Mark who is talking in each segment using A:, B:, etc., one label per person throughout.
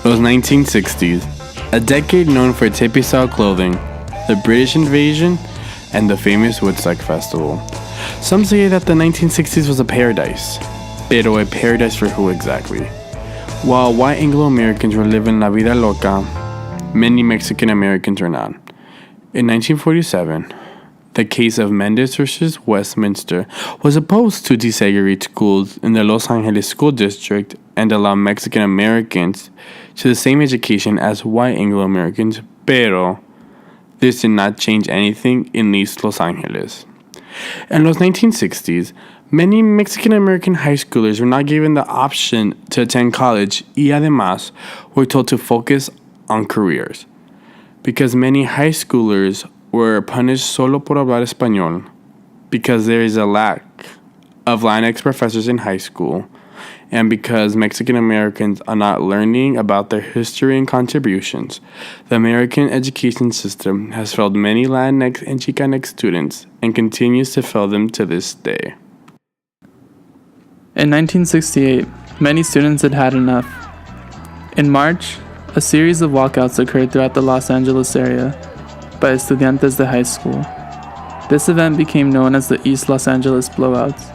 A: Los 1960s, a decade known for its hippie-style clothing, the British invasion, and the famous Woodstock Festival. Some say that the 1960s was a paradise, pero a paradise for who exactly? While white Anglo-Americans were living la vida loca, many Mexican Americans were not. In 1947, the case of Mendez versus Westminster was opposed to desegregate schools in the Los Angeles School District and allow Mexican Americans to the same education as white Anglo-Americans, pero this did not change anything in East Los Angeles. In los 1960s, many Mexican American high schoolers were not given the option to attend college y además were told to focus on careers. Because many high schoolers were punished solo por hablar español, because there is a lack of Latinx professors in high school, and because Mexican Americans are not learning about their history and contributions, the American education system has failed many Latinx and Chicanx students and continues to fail them to this day.
B: In 1968, many students had had enough. In March, a series of walkouts occurred throughout the Los Angeles area by Estudiantes de High School. This event became known as the East Los Angeles Blowouts.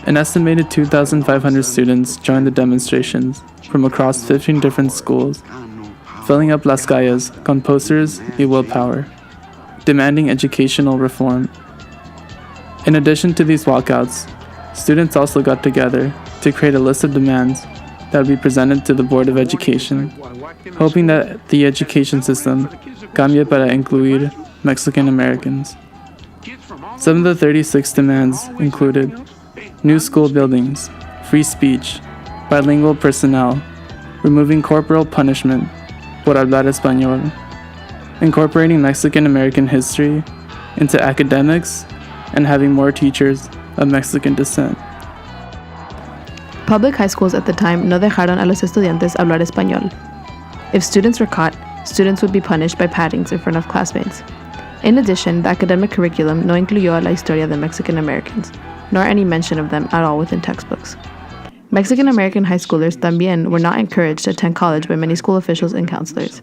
B: An estimated 2,500 students joined the demonstrations from across 15 different schools, filling up las calles con posters y willpower, demanding educational reform. In addition to these walkouts, students also got together to create a list of demands that would be presented to the Board of Education, hoping that the education system cambie para incluir Mexican Americans. Some of the 36 demands included new school buildings, free speech, bilingual personnel, removing corporal punishment por hablar español, incorporating Mexican American history into academics, and having more teachers of Mexican descent.
C: Public high schools at the time no dejaron a los estudiantes hablar español. If students were caught, students would be punished by paddings in front of classmates. In addition, the academic curriculum no incluyó la historia de Mexican Americans, nor any mention of them at all within textbooks. Mexican American high schoolers también were not encouraged to attend college by many school officials and counselors.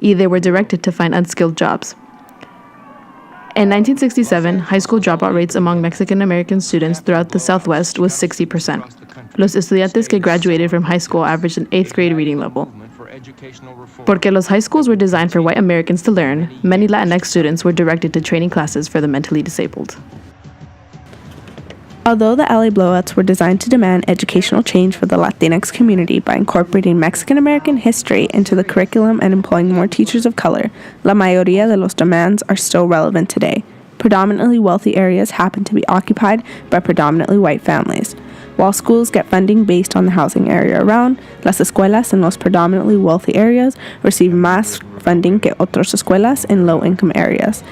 C: They were directed to find unskilled jobs. In 1967, high school dropout rates among Mexican American students throughout the Southwest was 60%. Los estudiantes que graduated from high school averaged an 8th grade reading level. Porque los high schools were designed for white Americans to learn, many Latinx students were directed to training classes for the mentally disabled.
D: Although the LA blowouts were designed to demand educational change for the Latinx community by incorporating Mexican American history into the curriculum and employing more teachers of color, la mayoría de los demands are still relevant today. Predominantly wealthy areas happen to be occupied by predominantly white families. While schools get funding based on the housing area around, las escuelas en los predominantly wealthy areas receive más funding que otras escuelas in low-income areas.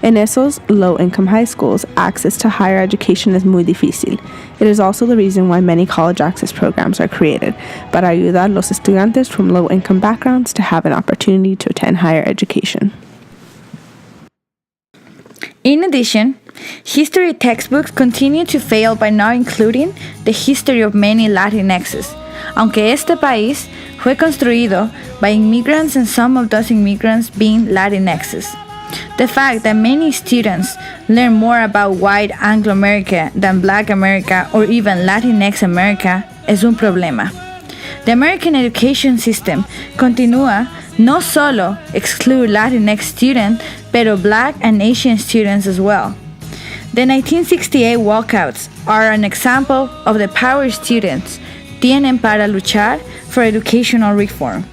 D: In esos low-income high schools, access to higher education is muy difícil. It is also the reason why many college access programs are created, para ayudar los estudiantes from low-income backgrounds to have an opportunity to attend higher education.
E: In addition, history textbooks continue to fail by not including the history of many Latinxes, aunque este país fue construido by immigrants and some of those immigrants being Latinxes. The fact that many students learn more about white Anglo-America than Black America or even Latinx America es un problema. The American education system continúa no solo exclude Latinx students, pero Black and Asian students as well. The 1968 walkouts are an example of the power students tienen para luchar for educational reform.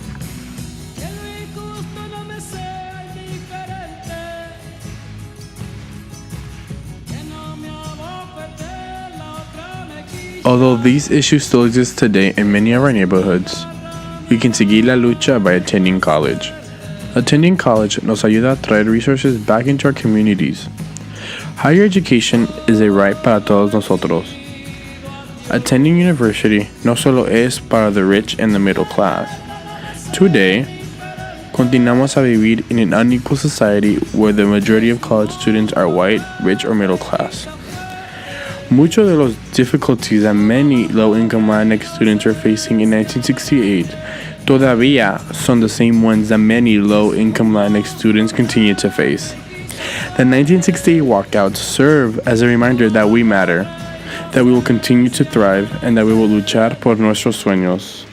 A: Although these issues still exist today in many of our neighborhoods, we can seguir la lucha by attending college. Attending college nos ayuda a traer resources back into our communities. Higher education is a right para todos nosotros. Attending university no solo es para the rich and the middle class. Today, continuamos a vivir in an unequal society where the majority of college students are white, rich, or middle class. Muchos de los difficulties that many low-income Latinx students were facing in 1968 todavía son the same ones that many low-income Latinx students continue to face. The 1968 walkouts serve as a reminder that we matter, that we will continue to thrive, and that we will luchar por nuestros sueños.